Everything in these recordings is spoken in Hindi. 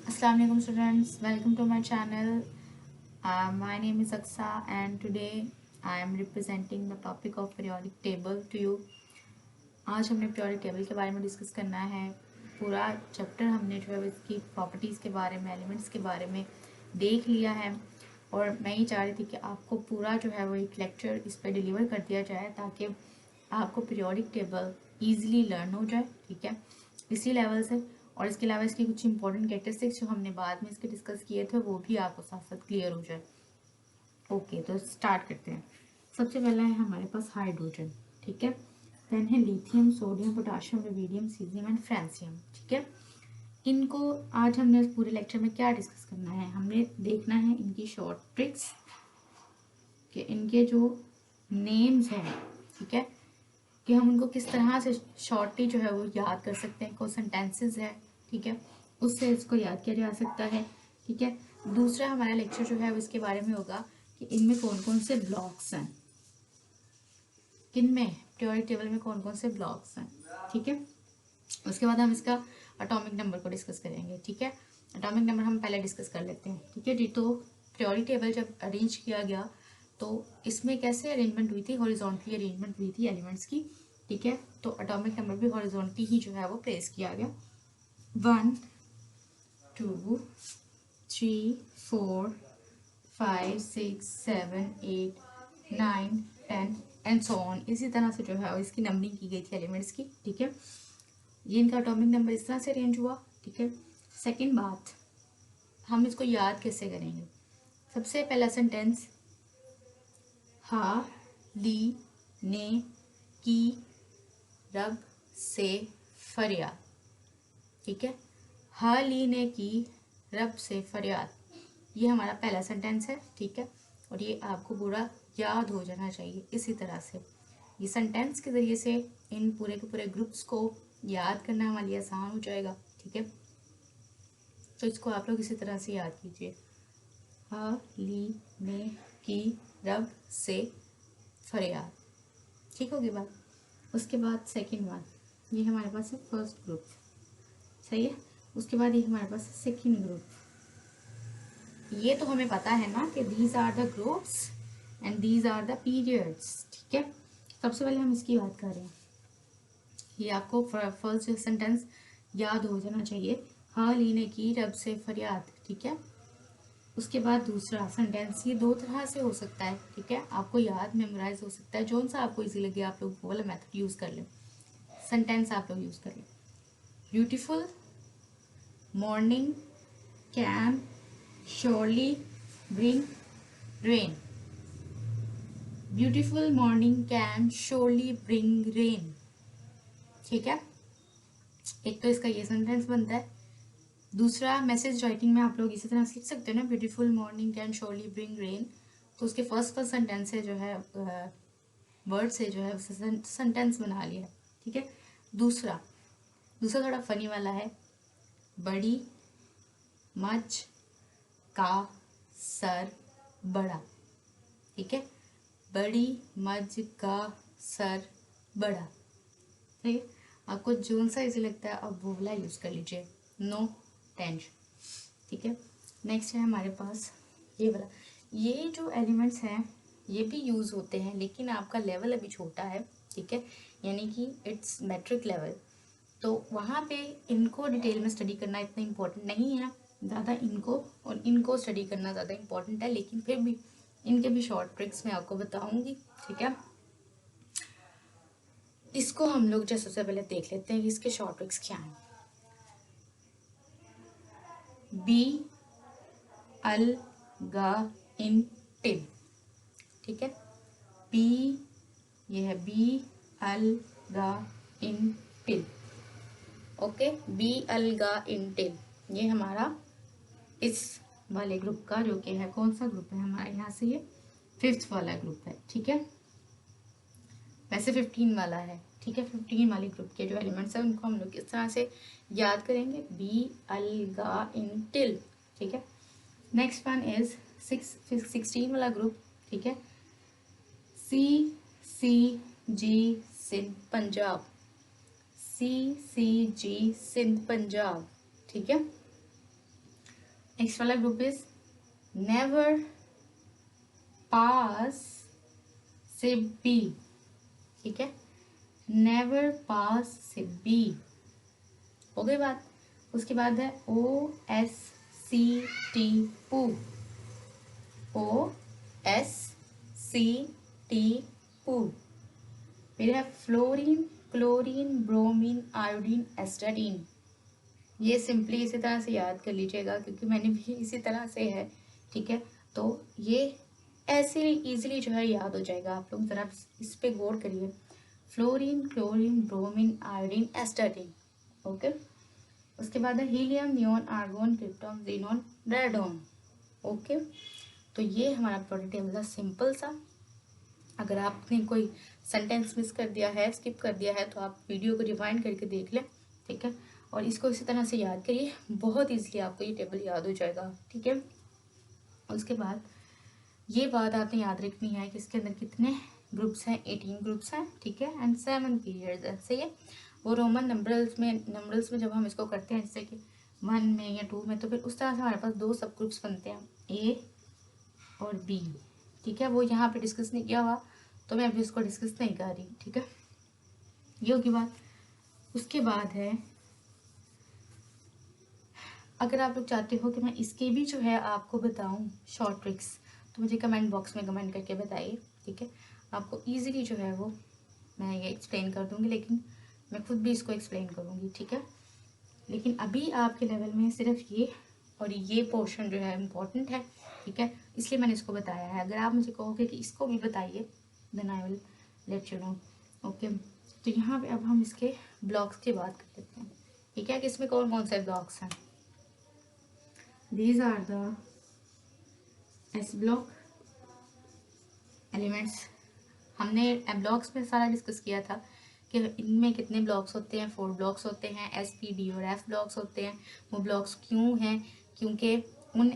Assalamu alaikum students, welcome to my channel. My name is Aksa and today I am representing the topic of periodic table to you. आज हमने periodic table के बारे में डिस्कस करना है। पूरा चैप्टर हमने जो है इसकी प्रॉपर्टीज़ के बारे में, एलिमेंट्स के बारे में देख लिया है और मैं ये चाह रही थी कि आपको पूरा जो है वो एक लेक्चर इस पर डिलीवर कर दिया जाए ताकि आपको पीरियोडिक टेबल ईजिली लर्न हो जाए, ठीक है, इसी लेवल से। और इसके अलावा इसकी कुछ इंपॉर्टेंट कैरेक्टरिस्टिक्स जो हमने बाद में इसके डिस्कस किए थे वो भी आपको साथ साथ क्लियर हो जाए। ओके, तो स्टार्ट करते हैं। सबसे पहला है हमारे पास हाइड्रोजन, ठीक है। देन है lithium, sodium, potassium, rubidium, caesium and francium, ठीक है। इनको आज हमने इस पूरे लेक्चर में क्या डिस्कस करना है, हमने देखना है इनकी शॉर्ट ट्रिक्स कि इनके जो नेम्स हैं, ठीक है, कि हम उनको किस तरह से शॉर्टली जो है वो याद कर सकते हैं। कोई सेंटेंसेस है, ठीक है, उससे इसको याद किया जा सकता है, ठीक है। दूसरा हमारा लेक्चर जो है वो इसके बारे में होगा कि इनमें कौन कौन से ब्लॉक्स हैं, किन में पीरियोडिक टेबल में कौन कौन से ब्लॉक्स हैं, ठीक है। उसके बाद हम इसका एटॉमिक नंबर को डिस्कस करेंगे, ठीक है। एटॉमिक नंबर हम पहले डिस्कस कर लेते हैं, ठीक है जी। तो पीरियोडिक टेबल जब अरेंज किया गया तो इसमें कैसे अरेंजमेंट हुई थी, हॉरिजॉन्टली अरेंजमेंट हुई थी एलिमेंट्स की, ठीक है। तो एटॉमिक नंबर भी हॉरिजॉन्टली ही जो है वो प्लेस किया गया। 1 2 3 4 5 6 7 8 9 10 एंड सो ऑन, इसी तरह से जो है इसकी नंबरिंग की गई थी एलिमेंट्स की, ठीक है। ये इनका एटॉमिक नंबर इस तरह से अरेंज हुआ, ठीक है। सेकंड बात, हम इसको याद कैसे करेंगे। सबसे पहला सेंटेंस, हा ली ने की रब से फरियाद, ठीक है। हा ली ने की रब से फरियाद, ये हमारा पहला सेंटेंस है, ठीक है। और ये आपको पूरा याद हो जाना चाहिए इसी तरह से। ये सेंटेंस के ज़रिए से इन पूरे के पूरे ग्रुप्स को याद करना हमारे लिए आसान हो जाएगा, ठीक है। तो इसको आप लोग इसी तरह से याद कीजिए, हा ली ने की रब से फरियाद, ठीक होगी बात। उसके बाद सेकंड वन, ये हमारे पास है फर्स्ट ग्रुप, सही है। उसके बाद ये हमारे पास है सेकंड ग्रुप। ये तो हमें पता है ना कि these are the groups and these are the periods, ठीक है। सबसे पहले हम इसकी बात कर रहे हैं, ये आपको फर्स्ट सेंटेंस याद हो जाना चाहिए, हाँ लीने की रब से फरियाद, ठीक है। उसके बाद दूसरा सेंटेंस, ये दो तरह से हो सकता है, ठीक है, आपको याद मेमोराइज हो सकता है, जौन सा आपको इजी लगे आप लोग वो वाला मेथड यूज़ कर लें। सेंटेंस आप लोग यूज़ कर लें, beautiful morning can surely bring rain, beautiful morning can surely bring rain, ठीक है। एक तो इसका ये सेंटेंस बनता है। दूसरा, मैसेज राइटिंग में आप लोग इसी तरह से लिख सकते हो ना, beautiful morning can surely bring rain, तो उसके फर्स्ट सेंटेंस से जो है वर्ड से जो है सेंटेंस बना लिया, ठीक है। दूसरा दूसरा थोड़ा फनी वाला है, बड़ी मच का सर बड़ा, ठीक है, बड़ी मज का सर बड़ा, ठीक है। आपको जोन सा इजी लगता है आप वो वाला यूज़ कर लीजिए, नो टेंशन, ठीक है। नेक्स्ट है हमारे पास ये वाला, ये जो एलिमेंट्स हैं ये भी यूज़ होते हैं लेकिन आपका लेवल अभी छोटा है, ठीक है, यानी कि इट्स मैट्रिक लेवल, तो वहाँ पे इनको डिटेल में स्टडी करना इतना इम्पोर्टेंट नहीं है ज़्यादा, इनको और इनको स्टडी करना ज़्यादा इम्पोर्टेंट है, लेकिन फिर भी इनके भी शॉर्ट ट्रिक्स मैं आपको बताऊँगी, ठीक है। इसको हम लोग जो सबसे पहले देख लेते हैं कि इसके शॉर्ट ट्रिक्स क्या हैं। बी अल गा इन टिल, ठीक है, बी, ये है बी अल गा इन टिल, ओके, बी अल गा इन टिल, ये हमारा इस वाले ग्रुप का जो कि है, कौन सा ग्रुप है हमारे यहाँ से, ये फिफ्थ वाला ग्रुप है, ठीक है। वैसे 15 वाला है, ठीक है। 15 वाले ग्रुप के जो एलिमेंट्स हैं उनको हम लोग किस तरह से याद करेंगे, बी अल गा इन टिल, ठीक है। नेक्स्ट वन इज 16 वाला ग्रुप, ठीक है, सी सी जी सिंध पंजाब, सी सी जी सिंध पंजाब, ठीक है। नेक्स्ट वाला ग्रुप इज नेवर पास से बी, ठीक है, नेवर पास से बी, हो गई बात। उसके बाद है ओ एस सी टी पू, ओ एस सी टी पू। फिर है फ्लोरीन, क्लोरीन, ब्रोमीन, आयोडीन, एस्टाडीन। ये सिंपली इसी तरह से याद कर लीजिएगा क्योंकि मैंने भी इसी तरह से है, ठीक है। तो ये ऐसे इजीली जो है याद हो जाएगा, आप लोग ज़रा इस पे गौर करिए। Fluorine, chlorine, bromine, iodine, astatine, okay. उसके बाद है helium, neon, argon, krypton, xenon, radon, okay. तो ये हमारा प्रोडक्ट टेबल था सिंपल सा। अगर आपने कोई सेंटेंस मिस कर दिया है, स्किप कर दिया है, तो आप वीडियो को रिवाइंड करके देख लें, ठीक है। और इसको इसी तरह से याद करिए, बहुत ईजिली आपको ये टेबल याद हो जाएगा, ठीक है। उसके बाद ये बात आपने याद रखनी है कि इसके अंदर कितने ग्रुप्स हैं, 18 ग्रुप्स हैं, ठीक है, एंड 7 पीरियड्स हैं, सही है। वो रोमन नंबरल्स में जब हम इसको करते हैं जैसे कि 1 में या 2 में, तो फिर उस तरह से हमारे पास 2 सब ग्रुप्स बनते हैं, ए और बी, ठीक है। वो यहाँ पे डिस्कस नहीं किया हुआ तो मैं अभी उसको डिस्कस नहीं कर रही, ठीक है। ये होगी बात। उसके बाद है, अगर आप लोग चाहते हो कि मैं इसके भी जो है आपको बताऊं शॉर्ट ट्रिक्स, तो मुझे कमेंट बॉक्स में कमेंट करके बताइए, ठीक है। आपको इजीली जो है वो मैं ये एक्सप्लेन कर दूंगी, लेकिन मैं खुद भी इसको एक्सप्लेन करूंगी, ठीक है। लेकिन अभी आपके लेवल में सिर्फ ये और ये पोर्शन जो है इम्पोर्टेंट है, ठीक है, इसलिए मैंने इसको बताया है। अगर आप मुझे कहोगे कि इसको भी बताइए, then I will let you know, okay. तो यहाँ पे अब हम इसके ब्लॉक्स की बात कर लेते हैं, ठीक है, कि इसमें कौन कौन से ब्लॉक्स हैं। These are the S block elements। हमने ब्लॉक्स में सारा डिस्कस किया था कि इनमें कितने ब्लॉक्स होते हैं, 4 ब्लॉक्स होते हैं, एस पी डी और एफ ब्लॉक्स होते हैं। वो ब्लॉक्स क्यों हैं, क्योंकि उन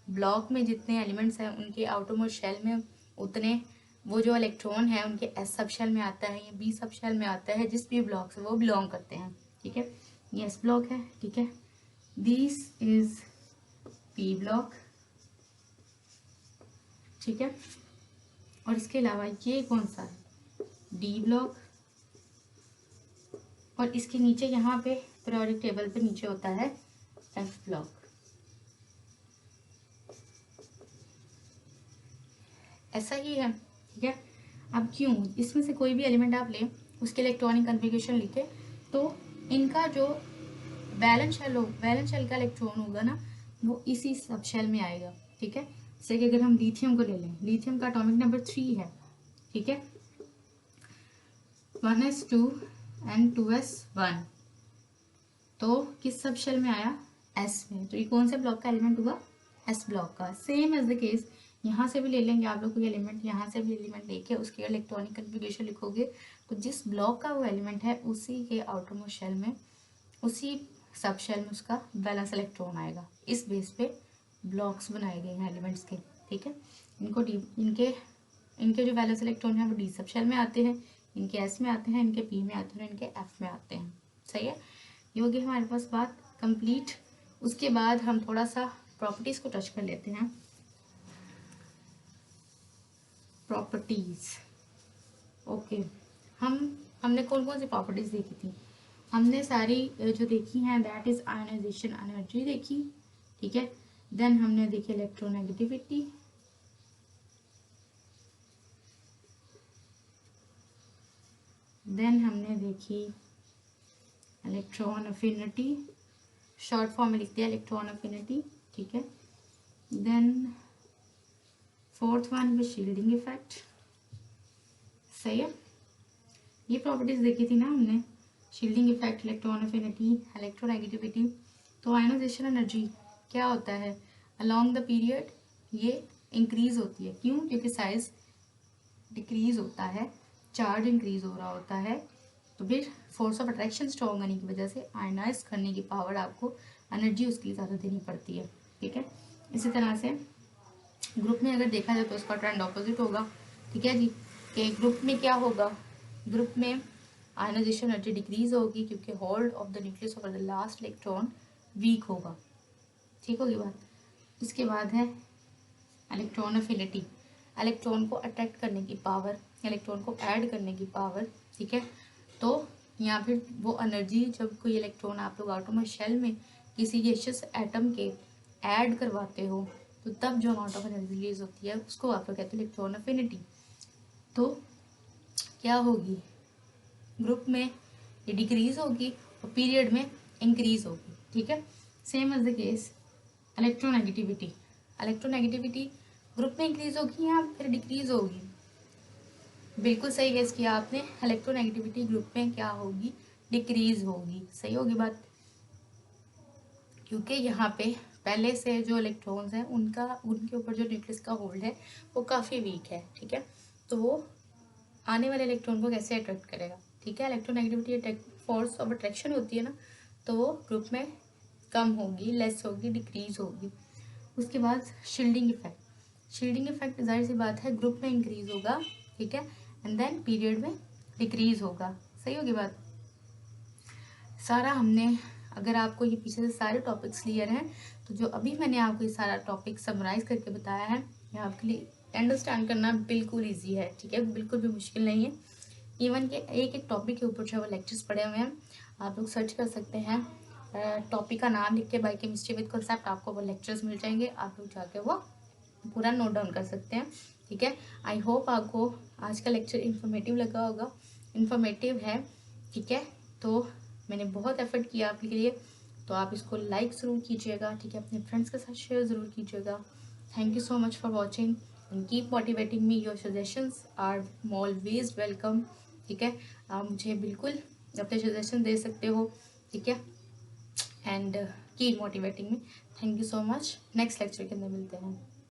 ब्लॉक में जितने एलिमेंट्स हैं उनके आउटरमोस्ट शेल में उतने वो जो इलेक्ट्रॉन है उनके एस सब शेल में आता है या बी सब शेल में आता है, जिस भी ब्लॉक से वो बिलोंग करते हैं, ठीक है। ये एस ब्लॉक है, ठीक है। दिस इज पी ब्लॉक, ठीक है। और इसके अलावा ये कौन सा है, डी ब्लॉक। और इसके नीचे यहाँ पे पीरियोडिक टेबल पे नीचे होता है एफ ब्लॉक, ऐसा ही है, ठीक है। अब क्यों, इसमें से कोई भी एलिमेंट आप लें, उसके इलेक्ट्रॉनिक कन्फिगरेशन लिखे, तो इनका जो वैलेंस शेल का इलेक्ट्रॉन होगा ना, वो इसी सब शेल में आएगा, ठीक है। जैसे कि अगर हम लिथियम को ले लें, लिथियम का एटॉमिक नंबर 3 है, ठीक है, 1s2 and 2s1, तो किस सब शेल में आया, एस में। तो ये कौन से ब्लॉक का एलिमेंट हुआ, एस ब्लॉक का। सेम एज द केस यहाँ से भी ले लेंगे आप लोग कोई एलिमेंट, यहाँ से भी एलिमेंट लेके उसके इलेक्ट्रॉनिक कन्फिगरेशन लिखोगे, तो जिस ब्लॉक का वो एलिमेंट है उसी के आउटरमोस्ट शेल में, उसी सब शेल में उसका वैलेंस इलेक्ट्रॉन आएगा। इस बेस पे ब्लॉक्स बनाए गए हैं एलिमेंट्स के, ठीक है। इनको डी इनके जो वैलेंस इलेक्ट्रॉन है वो डी सब शेल में आते हैं, इनके एस में आते हैं, इनके पी में आते हैं, इनके एफ में आते हैं, सही है। ये होगी हमारे पास बात कंप्लीट। उसके बाद हम थोड़ा सा प्रॉपर्टीज को टच कर लेते हैं। Properties, okay. हमने कौन कौन सी प्रॉपर्टीज देखी थी, हमने सारी जो देखी हैं, दैट इज आयनाइजेशन एनर्जी देखी, ठीक है। देन हमने देखी इलेक्ट्रोनेगेटिविटी, देन हमने देखी इलेक्ट्रॉन अफिनिटी, शॉर्ट फॉर्म में लिखते हैं इलेक्ट्रॉन अफिनिटी, ठीक है। Then fourth one with shielding effect, सही है। ये प्रॉपर्टीज देखी थी ना हमने, shielding effect, electron affinity, electronegativity. तो आयनाइजेशन एनर्जी क्या होता है, अलोंग द पीरियड ये इंक्रीज होती है, क्यों, क्योंकि साइज डिक्रीज होता है, चार्ज इंक्रीज हो रहा होता है, तो फिर फोर्स ऑफ अट्रैक्शन स्ट्रॉन्ग होने की वजह से आयनाइज करने की पावर आपको एनर्जी उसकी ज़्यादा देनी पड़ती है, ठीक है। इसी तरह से ग्रुप में अगर देखा जाए तो उसका ट्रेंड ऑपोजिट होगा, ठीक है जी। कि ग्रुप में क्या होगा, ग्रुप में आयनाइजेशन एनर्जी डिक्रीज होगी क्योंकि hold of the nucleus over the last electron weak होगा, ठीक होगी बात। उसके बाद है इलेक्ट्रॉन अफिनिटी, इलेक्ट्रॉन को अट्रैक्ट करने की पावर, इलेक्ट्रॉन को ऐड करने की पावर। ठीक है, तो यहाँ पे वो एनर्जी, जब कोई इलेक्ट्रॉन आप लोग आटोम शेल में किसी गैसियस एटम के ऐड करवाते हो तो तब जो अमाउंट ऑफ एनर्जी रिलीज होती है उसको आप लोग कहते हैं इलेक्ट्रॉन अफिनिटी। तो क्या होगी, ग्रुप में ये डिक्रीज होगी और पीरियड में इंक्रीज होगी। ठीक है, same as the case electronegativity, electronegativity group में इंक्रीज होगी या फिर डिक्रीज होगी। बिल्कुल सही गेस किया आपने, इलेक्ट्रोनेगेटिविटी ग्रुप में क्या होगी, डिक्रीज होगी। सही होगी बात, क्योंकि यहाँ पे पहले से जो इलेक्ट्रॉन्स हैं उनके ऊपर जो न्यूक्लियस का होल्ड है वो काफ़ी वीक है। ठीक है, तो वो आने वाले इलेक्ट्रॉन को कैसे अट्रैक्ट करेगा। ठीक है, इलेक्ट्रोनेगेटिविटी फोर्स ऑफ अट्रैक्शन होती है ना, तो वो ग्रुप में कम होगी, लेस होगी, डिक्रीज होगी। उसके बाद शील्डिंग इफेक्ट, शील्डिंग इफेक्ट जाहिर सी बात है ग्रुप में इंक्रीज होगा। ठीक है, एंड देन पीरियड में डिक्रीज होगा। सही होगी बात। सारा हमने, अगर आपको ये पीछे से सारे टॉपिक्स क्लियर हैं तो जो अभी मैंने आपको ये सारा टॉपिक समराइज करके बताया है ये आपके लिए अंडरस्टैंड करना बिल्कुल ईजी है। ठीक है, बिल्कुल भी मुश्किल नहीं है। इवन के एक एक टॉपिक के ऊपर जो है लेक्चर्स पड़े हुए हैं, आप लोग सर्च कर सकते हैं, टॉपिक का नाम लिख के बायोकेमिस्ट्री विद कॉन्सेप्ट, आपको वो लेक्चर्स मिल जाएंगे, आप लोग जाके वो पूरा नोट डाउन कर सकते हैं। ठीक है, आई होप आपको आज का लेक्चर इन्फॉर्मेटिव लगा होगा, इन्फॉर्मेटिव है। ठीक है, तो मैंने बहुत एफर्ट किया आपके लिए, तो आप इसको लाइक ज़रूर कीजिएगा। ठीक है, अपने फ्रेंड्स के साथ शेयर ज़रूर कीजिएगा। Thank you so much for watching and keep motivating me, your suggestions are always welcome. ठीक है, आप मुझे बिल्कुल अपने सजेशन दे सकते हो। ठीक है, and keep motivating me. Thank you so much, next lecture के अंदर मिलते हैं।